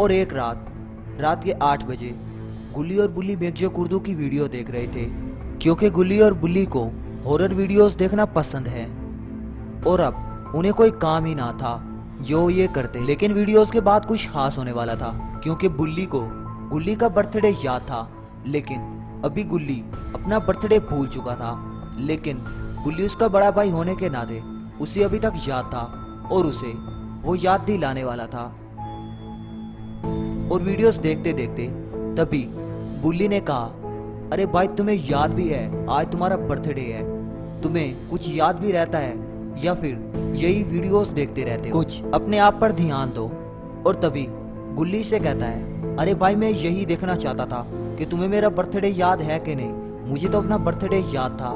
और एक रात के 8 बजे गुल्ली और बुल्ली मेकजोक उर्दू की वीडियो देख रहे थे, क्योंकि गुल्ली और बुल्ली को हॉरर वीडियोस देखना पसंद है और अब उन्हें कोई काम ही ना था जो ये करते। लेकिन वीडियोस के बाद कुछ खास होने वाला था, क्योंकि बुल्ली को गुल्ली का बर्थडे याद था, लेकिन अभी गुल्ली अपना बर्थडे भूल चुका था। लेकिन बुल्ली उसका बड़ा भाई होने के नाते उसे अभी तक याद था और उसे वो याद दिलाने वाला था। और वीडियोस देखते देखते तभी बुल्ली ने कहा, अरे भाई तुम्हें याद भी है आज तुम्हारा बर्थडे है, तुम्हें कुछ याद भी रहता है या फिर यही वीडियोस देखते रहते हो, कुछ अपने आप पर ध्यान दो। और तभी गुल्ली से कहता है, अरे भाई मैं यही देखना चाहता था कि तुम्हें मेरा बर्थडे याद है कि नहीं, मुझे तो अपना बर्थडे याद था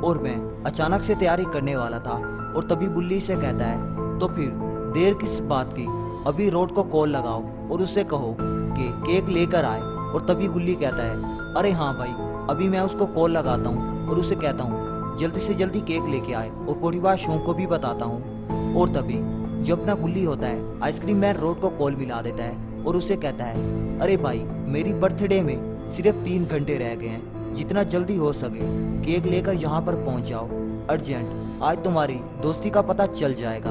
और मैं अचानक से तैयारी करने वाला था। और तभी बुल्ली से कहता है, तो फिर देर किस बात की, अभी रोड को कॉल लगाओ और उससे कहो कि केक लेकर आए। और तभी गुल्ली कहता है, अरे हाँ भाई अभी मैं उसको कॉल लगाता हूँ और उसे कहता हूँ जल्दी से जल्दी केक लेके आए और पूरी बात शों को भी बताता हूँ। और तभी जो अपना गुल्ली होता है आइसक्रीम मैन रोड को कॉल मिला देता है और उससे कहता है, अरे भाई मेरी बर्थडे में सिर्फ 3 घंटे रह गए हैं, जितना जल्दी हो सके केक लेकर यहाँ पर पहुँच जाओ अर्जेंट, आज तुम्हारी दोस्ती का पता चल जाएगा।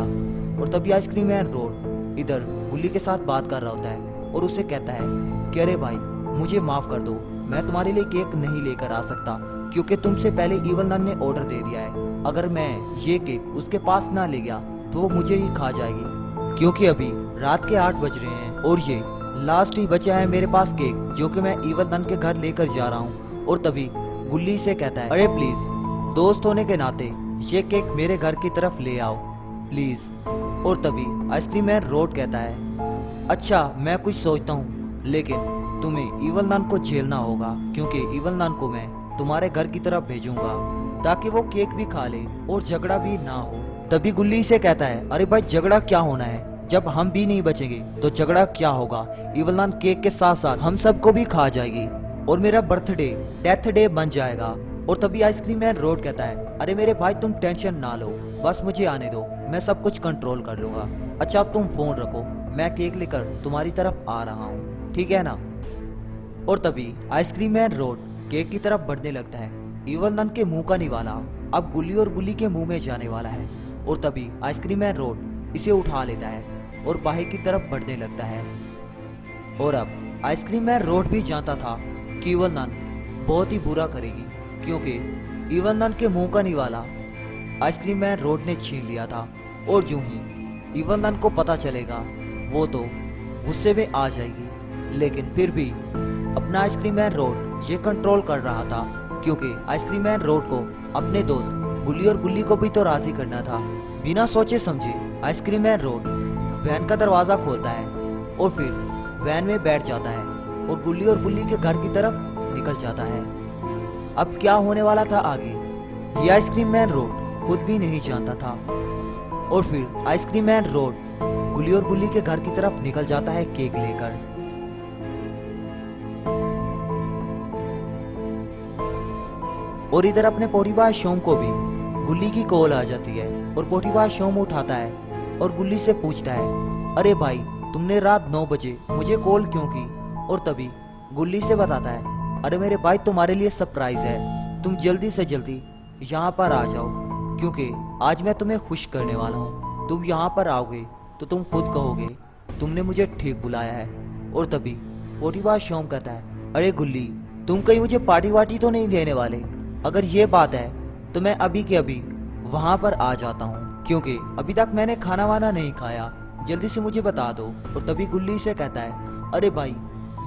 और तभी आइसक्रीम मैन रोड इधर गुल्ली के साथ बात कर रहा होता है और उससे कहता है कि अरे भाई मुझे माफ कर दो, मैं तुम्हारे लिए केक नहीं लेकर आ सकता क्योंकि तुमसे पहले इवल नन ने ऑर्डर दे दिया है। अगर मैं ये केक उसके पास ना ले गया तो वो मुझे ही खा जाएगी, क्योंकि अभी रात के 8 बज रहे हैं और ये लास्ट ही बचा है मेरे पास केक जो कि मैं इवल नन के घर लेकर जा रहा हूँ। और तभी गुल्ली से कहता है, अरे प्लीज दोस्त होने के नाते ये केक मेरे घर की तरफ ले आओ प्लीज। और तभी आइसक्रीम मैन रोड कहता है, अच्छा मैं कुछ सोचता हूँ, लेकिन तुम्हें इवल नन को झेलना होगा क्योंकि इवल नन को मैं तुम्हारे घर की तरफ भेजूंगा ताकि वो केक भी खा ले और झगड़ा भी ना हो। तभी गुल्ली से कहता है, अरे भाई झगड़ा क्या होना है, जब हम भी नहीं बचेंगे तो झगड़ा क्या होगा, इवल नन केक के साथ साथ हम सबको भी खा जाएगी और मेरा बर्थडे डेथ डे बन जाएगा। और तभी आइसक्रीम मैन रोड कहता है, अरे मेरे भाई तुम टेंशन ना लो, बस मुझे आने दो, मैं सब कुछ कंट्रोल कर लूंगा। अच्छा अब तुम फोन रखो, मैं केक लेकर तुम्हारी तरफ आ रहा हूँ, ठीक है ना। और तभी आइसक्रीम मैन रोड केक की तरफ बढ़ने लगता है। इवल नन के मुंह का निवाला अब गुल्ली और बुल्ली के मुंह में जाने वाला है। और तभी आइसक्रीम मैन रोड इसे उठा लेता है और बाहर की तरफ बढ़ने लगता है। और अब आइसक्रीम मैन रोड भी जानता था कि इवल नन बहुत ही बुरा करेगी, क्योंकि इवल नन के मुंह का निवाला आइसक्रीम मैन रोड ने छीन लिया था। और जो ही इवल नन को पता चलेगा वो तो गुस्से में आ जाएगी, लेकिन फिर भी अपना आइसक्रीम मैन रोड ये कंट्रोल कर रहा था, क्योंकि आइसक्रीम मैन रोड को अपने दोस्त गुल्ली और बुल्ली को भी तो राजी करना था। बिना सोचे समझे आइसक्रीम मैन रोड वैन का दरवाजा खोलता है और फिर वैन में बैठ जाता है और गुल्ली और बुल्ली के घर की तरफ निकल जाता है। अब क्या होने वाला था आगे ये आइसक्रीम मैन रोड खुद भी नहीं जानता था। और फिर आइसक्रीम मैन रोड गुल्ली और बुल्ली के घर की तरफ निकल जाता है केक लेकर। और इधर अपने पोटीबाज शोम को भी गुल्ली की कॉल आ जाती है और पोटीबाज शोम उठाता है और गुल्ली से पूछता है, अरे भाई तुमने रात 9 बजे मुझे कॉल क्यों की। और तभी गुल्ली से बताता है, अरे मेरे भाई तुम्हारे लिए सरप्राइज है, तुम जल्दी से जल्दी यहाँ पर आ जाओ क्योंकि आज मैं तुम्हें खुश करने वाला हूँ। तुम यहाँ पर आओगे तो तुम खुद कहोगे तुमने मुझे ठीक बुलाया है। और तभी पोटीबाज शोम कहता है, अरे गुल्ली तुम कहीं मुझे पार्टी वार्टी तो नहीं देने वाले, अगर ये बात है तो मैं अभी के अभी वहां पर आ जाता हूँ, क्योंकि अभी तक मैंने खाना वाना नहीं खाया, जल्दी से मुझे बता दो। और तभी गुल्ली से कहता है, अरे भाई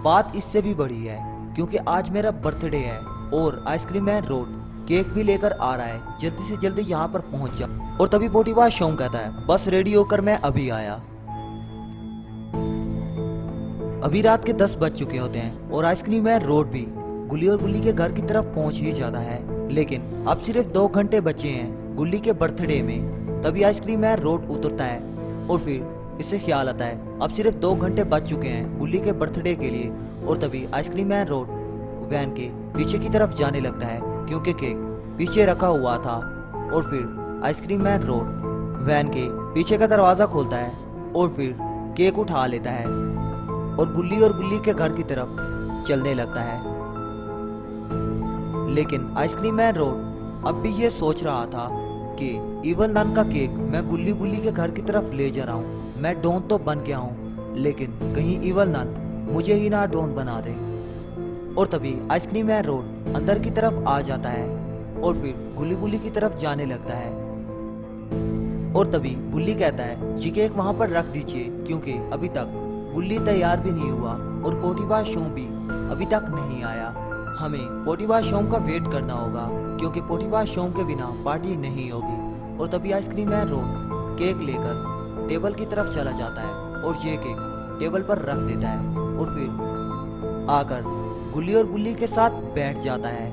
बात इससे भी बड़ी है क्योंकि आज मेरा बर्थडे है और आइसक्रीम मैन रोड केक भी लेकर आ रहा है, जल्दी से जल्दी यहाँ पर पहुंच जा। और तभी पोटीबाज शोम कहता है, बस रेडी होकर मैं अभी आया। अभी रात के 10 बज चुके होते हैं और आइसक्रीम मैन रोड भी गुल्ली और बुल्ली के घर की तरफ पहुंच ही जाता है, लेकिन अब सिर्फ 2 घंटे बचे हैं गुल्ली के बर्थडे में। तभी आइसक्रीम मैन रोड उतरता है और फिर इससे ख्याल आता है अब सिर्फ 2 घंटे बच चुके हैं गुल्ली के बर्थडे के लिए। और तभी आइसक्रीम मैन रोड वैन के पीछे की तरफ जाने लगता है क्योंकि केक पीछे रखा हुआ था। और फिर आइसक्रीम मैन रोड वैन के पीछे का दरवाजा खोलता है और फिर केक उठा लेता है। और गुल्ली के घर की तरफ चलने लगता है। लेकिन आइसक्रीम मैन रोड अब भी ये सोच रहा था कि इवल नन का केक मैं गुल्ली के घर की तरफ ले जा रहा हूँ। मैं डॉन तो बन गया हूँ, लेकिन कहीं इवल नन मुझे ही ना डॉन बना दे। और तभी आइसक्रीम मैन रोड अंदर की तरफ आ जाता है और फिर गुल्ली की तरफ जाने लगता है। और तभी बुल्ली कहता है ये केक वहाँ पर रख दीजिए, क्योंकि अभी तक गुल्ली तैयार भी नहीं हुआ और पोटीबाज शोम भी अभी तक नहीं आया। हमें पोटीबाज शोम का वेट करना होगा, क्योंकि पोटीबाज शोम के बिना पार्टी नहीं होगी। और तभी आइसक्रीम मैन रोड केक लेकर टेबल की तरफ चला जाता है और ये केक टेबल पर रख देता है और फिर आकर गुल्ली और बुल्ली के साथ बैठ जाता है।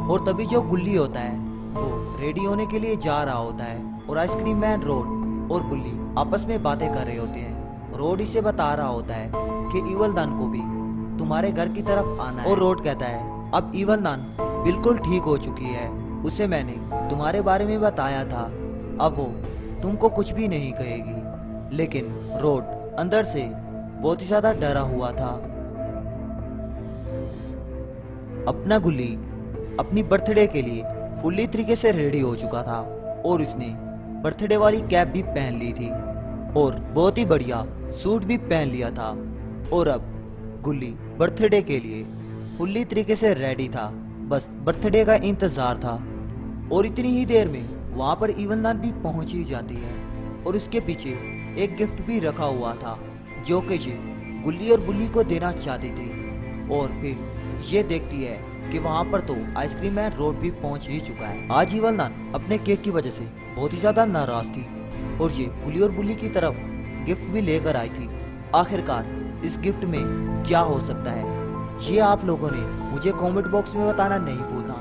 और तभी जो गुल्ली होता है वो रेडी होने के लिए जा रहा होता है और आइसक्रीम मैन रोड और बुल्ली आपस में बातें कर रहे होते हैं। रोड इसे बता रहा होता है कि इवल नन को भी तुम्हारे घर की तरफ आना है। और रोड कहता है अब इवल नन बिल्कुल ठीक हो चुकी है, उसे मैंने तुम्हारे बारे में बताया था, अब वो तुमको कुछ भी नहीं कहेगी। लेकिन रोड अंदर से बहुत ही ज्यादा डरा हुआ था। अपना गुल्ली अपनी बर्थडे के लिए फुल्ली तरीके से रेडी हो चुका था और उसने बर्थडे वाली कैप भी पहन ली थी और बहुत ही बढ़िया सूट भी पहन लिया था। और अब गुल्ली बर्थडे के लिए फुल्ली तरीके से रेडी था, बस बर्थडे का इंतजार था। और इतनी ही देर में वहाँ पर इवल नन भी पहुँच ही जाती है और उसके पीछे एक गिफ्ट भी रखा हुआ था जो कि ये गुल्ली और बुल्ली को देना चाहती थी। और फिर ये देखती है कि वहाँ पर तो आइसक्रीम मैन रोड भी पहुँच ही चुका है। आज इवल नन अपने केक की वजह से बहुत ही ज्यादा नाराज थी और ये गुल्ली और बुल्ली की तरफ गिफ्ट भी लेकर आई थी। आखिरकार इस गिफ्ट में क्या हो सकता है, ये आप लोगों ने मुझे कमेंट बॉक्स में बताना नहीं भूलना।